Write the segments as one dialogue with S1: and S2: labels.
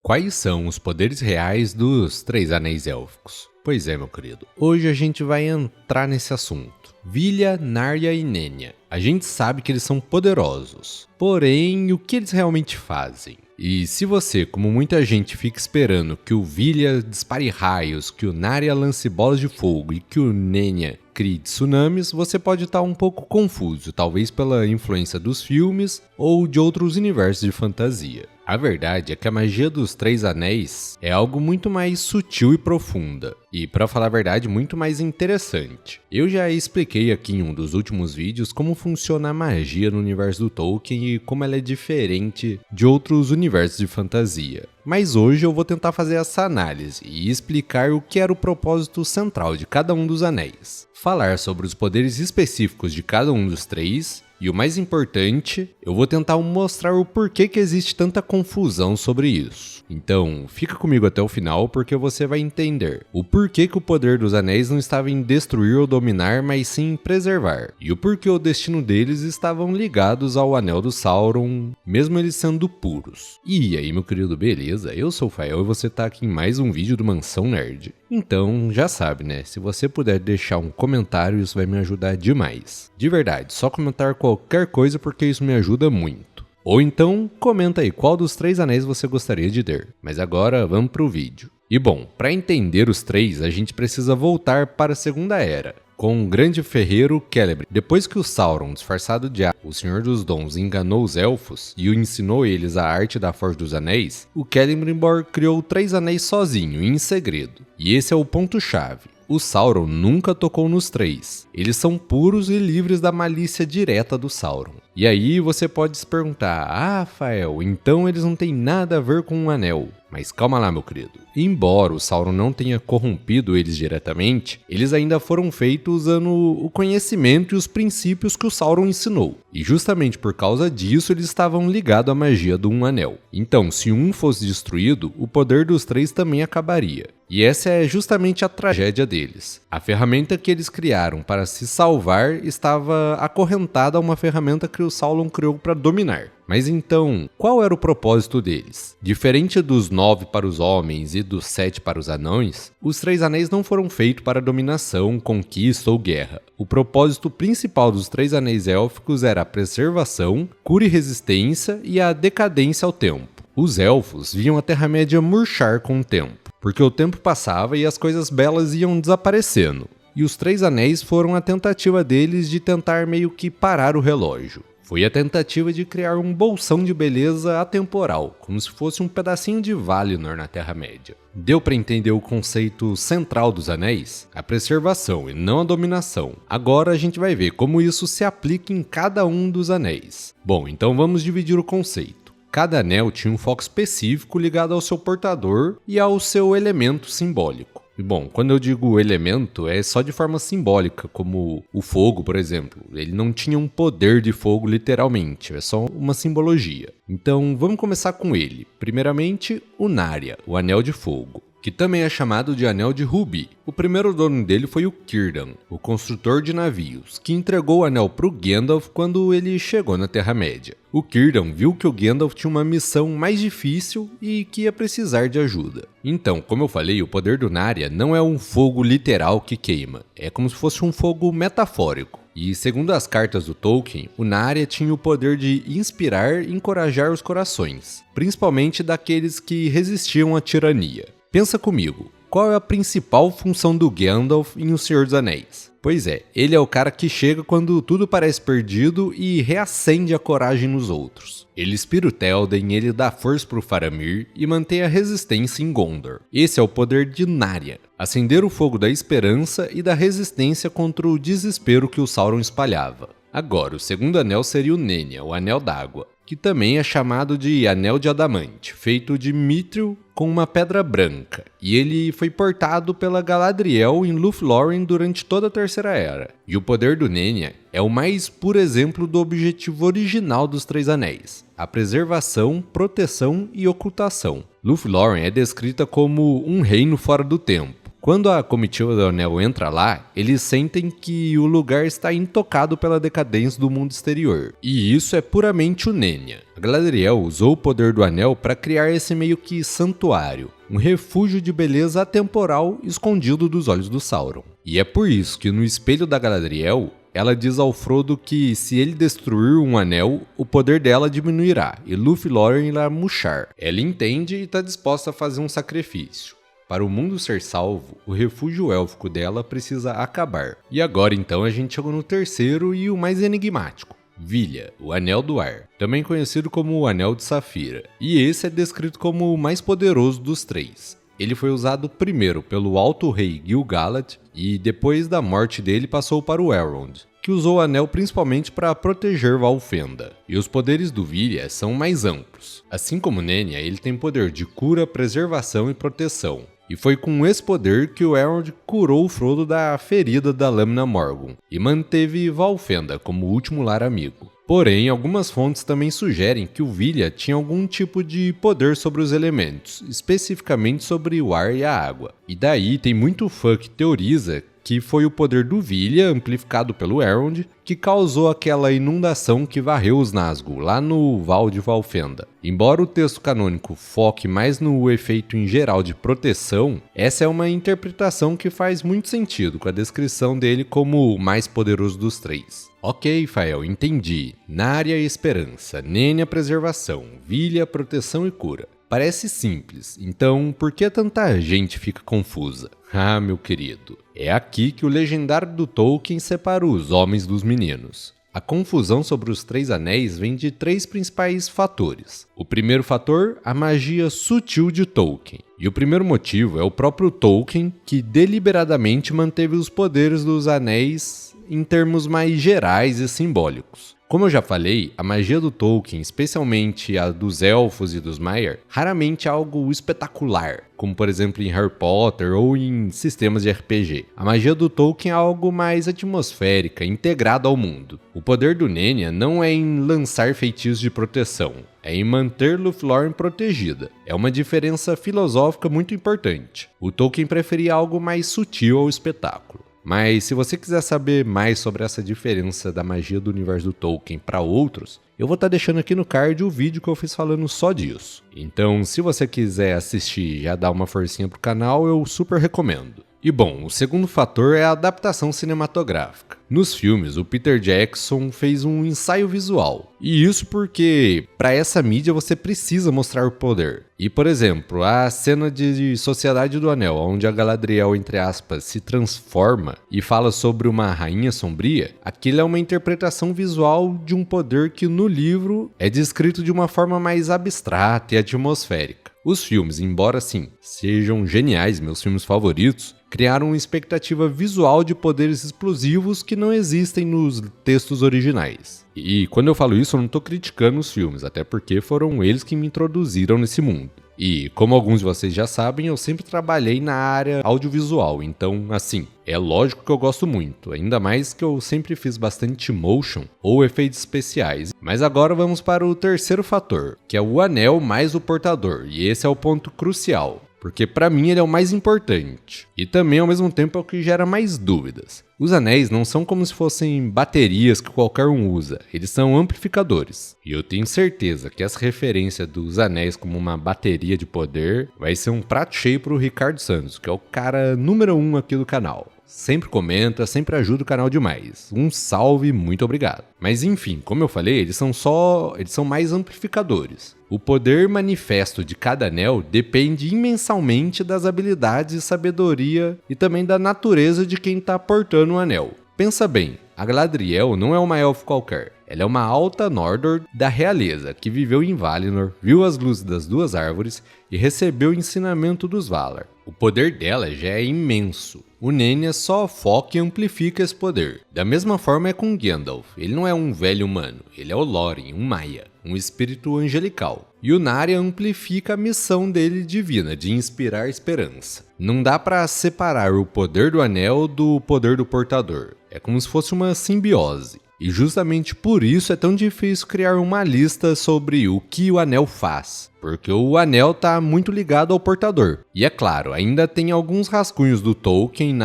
S1: Quais são os poderes reais dos Três Anéis Élficos? Pois é, meu querido, hoje a gente vai entrar nesse assunto. Vilya, Narya e Nenya. A gente sabe que eles são poderosos, porém, o que eles realmente fazem? E se você, como muita gente, fica esperando que o Vilya dispare raios, que o Narya lance bolas de fogo e que o Nenya crie tsunamis, você pode estar um pouco confuso, talvez pela influência dos filmes ou de outros universos de fantasia. A verdade é que a magia dos Três Anéis é algo muito mais sutil e profunda, e para falar a verdade, muito mais interessante. Eu já expliquei aqui em um dos últimos vídeos como funciona a magia no universo do Tolkien e como ela é diferente de outros universos de fantasia. Mas hoje eu vou tentar fazer essa análise e explicar o que era o propósito central de cada um dos anéis. Falar sobre os poderes específicos de cada um dos três. E o mais importante, eu vou tentar mostrar o porquê que existe tanta confusão sobre isso. Então, fica comigo até o final porque você vai entender o porquê que o poder dos anéis não estava em destruir ou dominar, mas sim em preservar. E o porquê o destino deles estavam ligados ao Anel do Sauron, mesmo eles sendo puros. E aí, meu querido, beleza? Eu sou o Fael e você tá aqui em mais um vídeo do Mansão Nerd. Então, já sabe, né? Se você puder deixar um comentário, isso vai me ajudar demais. De verdade, só comentar qualquer coisa porque isso me ajuda muito. Ou então, comenta aí qual dos Três Anéis você gostaria de ter. Mas agora, vamos pro vídeo. E bom, para entender os três, a gente precisa voltar para a Segunda Era, com o grande ferreiro Celebrimbor. Depois que o Sauron, disfarçado de o Senhor dos Dons, enganou os elfos e o ensinou eles a arte da Forja dos Anéis, o Celebrimbor criou 3 anéis sozinho, em segredo. E esse é o ponto-chave. O Sauron nunca tocou nos 3. Eles são puros e livres da malícia direta do Sauron. E aí você pode se perguntar, Fael, então eles não têm nada a ver com um anel. Mas calma lá, meu querido. Embora o Sauron não tenha corrompido eles diretamente, eles ainda foram feitos usando o conhecimento e os princípios que o Sauron ensinou. E justamente por causa disso eles estavam ligados à magia do Um Anel. Então, se um fosse destruído, o poder dos 3 também acabaria. E essa é justamente a tragédia deles. A ferramenta que eles criaram para se salvar estava acorrentada a uma ferramenta que o Sauron criou para dominar. Mas então, qual era o propósito deles? Diferente dos 9 para os homens e dos 7 para os anões, os 3 anéis não foram feitos para dominação, conquista ou guerra. O propósito principal dos 3 anéis élficos era a preservação, cura e resistência e a decadência ao tempo. Os elfos viam a Terra-média murchar com o tempo, porque o tempo passava e as coisas belas iam desaparecendo. E os 3 anéis foram a tentativa deles de tentar meio que parar o relógio. Foi a tentativa de criar um bolsão de beleza atemporal, como se fosse um pedacinho de Valinor na Terra-média. Deu para entender o conceito central dos anéis? A preservação e não a dominação. Agora a gente vai ver como isso se aplica em cada um dos anéis. Bom, então vamos dividir o conceito. Cada anel tinha um foco específico ligado ao seu portador e ao seu elemento simbólico. E bom, quando eu digo elemento, é só de forma simbólica, como o fogo, por exemplo. Ele não tinha um poder de fogo literalmente, é só uma simbologia. Então vamos começar com ele. Primeiramente, o Narya, o Anel de Fogo, que também é chamado de Anel de Rubi. O primeiro dono dele foi o Círdan, o construtor de navios, que entregou o anel para o Gandalf quando ele chegou na Terra-média. O Círdan viu que o Gandalf tinha uma missão mais difícil e que ia precisar de ajuda. Então, como eu falei, o poder do Narya não é um fogo literal que queima, é como se fosse um fogo metafórico. E segundo as cartas do Tolkien, o Narya tinha o poder de inspirar e encorajar os corações, principalmente daqueles que resistiam à tirania. Pensa comigo, qual é a principal função do Gandalf em O Senhor dos Anéis? Pois é, ele é o cara que chega quando tudo parece perdido e reacende a coragem nos outros. Ele inspira o Théoden, ele dá força pro Faramir e mantém a resistência em Gondor. Esse é o poder de Narya, acender o fogo da esperança e da resistência contra o desespero que o Sauron espalhava. Agora, o segundo anel seria o Nenya, o Anel d'Água, que também é chamado de Anel de Adamante, feito de mithril com uma pedra branca, e ele foi portado pela Galadriel em Lúthien durante toda a Terceira Era. E o poder do Nenya é o mais puro exemplo do objetivo original dos Três Anéis, a preservação, proteção e ocultação. Lúthien é descrita como um reino fora do tempo, Quando a comitiva do Anel entra lá, eles sentem que o lugar está intocado pela decadência do mundo exterior. E isso é puramente o Nenya. A Galadriel usou o poder do Anel para criar esse meio que santuário, um refúgio de beleza atemporal escondido dos olhos do Sauron. E é por isso que no espelho da Galadriel, ela diz ao Frodo que se ele destruir um anel, o poder dela diminuirá e Lúthien irá murchar. Ela entende e está disposta a fazer um sacrifício. Para o mundo ser salvo, o refúgio élfico dela precisa acabar. E agora então a gente chegou no terceiro e o mais enigmático. Vilha, o Anel do Ar, também conhecido como o Anel de Safira. E esse é descrito como o mais poderoso dos três. Ele foi usado primeiro pelo Alto Rei Gil-galad e depois da morte dele passou para o Elrond, que usou o anel principalmente para proteger Valfenda. E os poderes do Vilha são mais amplos. Assim como Nenya, ele tem poder de cura, preservação e proteção. E foi com esse poder que o Elrond curou o Frodo da ferida da lâmina Morgoth e manteve Valfenda como último lar amigo. Porém, algumas fontes também sugerem que o Vilha tinha algum tipo de poder sobre os elementos, especificamente sobre o ar e a água. E daí tem muito fã que teoriza que foi o poder do Vilha, amplificado pelo Elrond, que causou aquela inundação que varreu os Nazgûl, lá no Val de Valfenda. Embora o texto canônico foque mais no efeito em geral de proteção, essa é uma interpretação que faz muito sentido com a descrição dele como o mais poderoso dos três. Ok, Fael, entendi. Narya, esperança. Nenya, preservação. Vilha, proteção e cura. Parece simples, então por que tanta gente fica confusa? Ah, meu querido, é aqui que o legendário do Tolkien separa os homens dos meninos. A confusão sobre os três anéis vem de três principais fatores. O primeiro fator, a magia sutil de Tolkien. E o primeiro motivo é o próprio Tolkien, que deliberadamente manteve os poderes dos anéis em termos mais gerais e simbólicos. Como eu já falei, a magia do Tolkien, especialmente a dos elfos e dos Maiar, raramente é algo espetacular, como por exemplo em Harry Potter ou em sistemas de RPG. A magia do Tolkien é algo mais atmosférica, integrado ao mundo. O poder do Nenya não é em lançar feitiços de proteção, é em manter Lúthien protegida. É uma diferença filosófica muito importante. O Tolkien preferia algo mais sutil ao espetáculo. Mas se você quiser saber mais sobre essa diferença da magia do universo do Tolkien para outros, eu vou estar deixando aqui no card o vídeo que eu fiz falando só disso. Então, se você quiser assistir e já dar uma forcinha pro canal, eu super recomendo. E bom, o segundo fator é a adaptação cinematográfica. Nos filmes, o Peter Jackson fez um ensaio visual. E isso porque, para essa mídia, você precisa mostrar o poder. E, por exemplo, a cena de Sociedade do Anel, onde a Galadriel, entre aspas, se transforma e fala sobre uma rainha sombria, aquilo é uma interpretação visual de um poder que no livro é descrito de uma forma mais abstrata e atmosférica. Os filmes, embora sim, sejam geniais, meus filmes favoritos, criaram uma expectativa visual de poderes explosivos que não existem nos textos originais. E quando eu falo isso, eu não estou criticando os filmes, até porque foram eles que me introduziram nesse mundo. E, como alguns de vocês já sabem, eu sempre trabalhei na área audiovisual, então, assim, é lógico que eu gosto muito, ainda mais que eu sempre fiz bastante motion ou efeitos especiais. Mas agora vamos para o terceiro fator, que é o anel mais o portador, e esse é o ponto crucial. Porque para mim ele é o mais importante. E também ao mesmo tempo é o que gera mais dúvidas. Os anéis não são como se fossem baterias que qualquer um usa, eles são amplificadores. E eu tenho certeza que essa referência dos anéis como uma bateria de poder vai ser um prato cheio pro Ricardo Santos, que é o cara número 1 aqui do canal. Sempre comenta, sempre ajuda o canal demais. Um salve, muito obrigado. Mas enfim, como eu falei, eles são mais amplificadores. O poder manifesto de cada anel depende imensamente das habilidades e sabedoria e também da natureza de quem está portando o anel. Pensa bem, a Galadriel não é uma elfa qualquer. Ela é uma alta Noldor da realeza, que viveu em Valinor, viu as luzes das duas árvores e recebeu o ensinamento dos Valar. O poder dela já é imenso. O Nenya só foca e amplifica esse poder. Da mesma forma é com Gandalf. Ele não é um velho humano, ele é o Lórien, um Maia, um espírito angelical. E o Narya amplifica a missão dele divina, de inspirar esperança. Não dá pra separar o poder do anel do poder do portador. É como se fosse uma simbiose. E justamente por isso é tão difícil criar uma lista sobre o que o anel faz. porque o anel está muito ligado ao portador. E é claro, ainda tem alguns rascunhos do Tolkien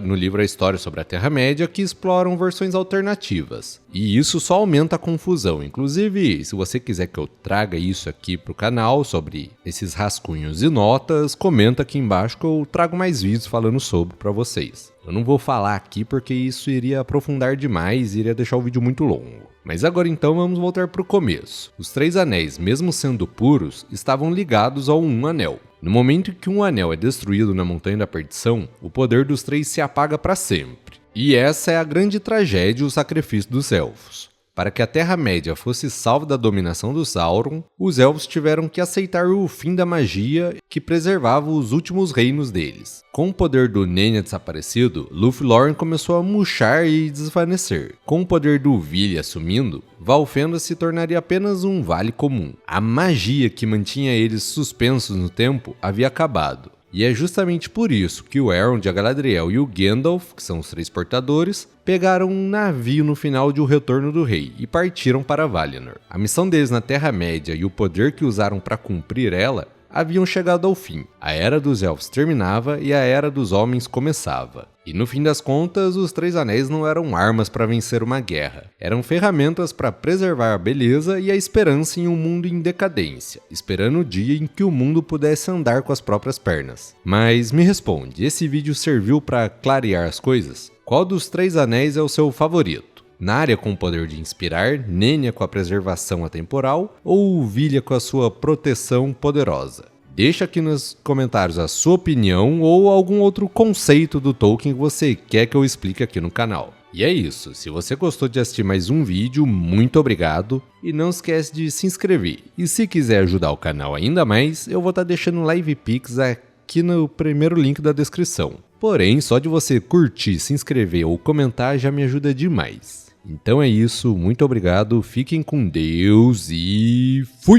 S1: no livro A História sobre a Terra-média que exploram versões alternativas. E isso só aumenta a confusão. Inclusive, se você quiser que eu traga isso aqui para o canal sobre esses rascunhos e notas, comenta aqui embaixo que eu trago mais vídeos falando sobre para vocês. Eu não vou falar aqui porque isso iria aprofundar demais e iria deixar o vídeo muito longo. Mas agora então vamos voltar para o começo. Os 3 anéis, mesmo sendo puros, estavam ligados ao um anel. No momento em que um anel é destruído na Montanha da Perdição, o poder dos 3 se apaga para sempre. E essa é a grande tragédia e o sacrifício dos elfos. Para que a Terra-média fosse salva da dominação do Sauron, os elfos tiveram que aceitar o fim da magia que preservava os últimos reinos deles. Com o poder do Nenya desaparecido, Lúthien começou a murchar e desvanecer. Com o poder do Vili assumindo, Valfenda se tornaria apenas um vale comum. A magia que mantinha eles suspensos no tempo havia acabado. E é justamente por isso que o Elrond, a Galadriel e o Gandalf, que são os 3 portadores, pegaram um navio no final de O Retorno do Rei e partiram para Valinor. A missão deles na Terra-média e o poder que usaram para cumprir ela haviam chegado ao fim. A Era dos Elfos terminava e a Era dos Homens começava. E no fim das contas, os 3 anéis não eram armas para vencer uma guerra. Eram ferramentas para preservar a beleza e a esperança em um mundo em decadência, esperando o dia em que o mundo pudesse andar com as próprias pernas. Mas me responde, esse vídeo serviu para clarear as coisas? Qual dos 3 anéis é o seu favorito? Narya com o poder de inspirar, Nenya com a preservação atemporal ou Vilya com a sua proteção poderosa? Deixa aqui nos comentários a sua opinião ou algum outro conceito do Tolkien que você quer que eu explique aqui no canal. E é isso, se você gostou de assistir mais um vídeo, muito obrigado e não esquece de se inscrever. E se quiser ajudar o canal ainda mais, eu vou estar deixando Live Pix aqui no primeiro link da descrição. Porém, só de você curtir, se inscrever ou comentar já me ajuda demais. Então é isso, muito obrigado, fiquem com Deus e fui!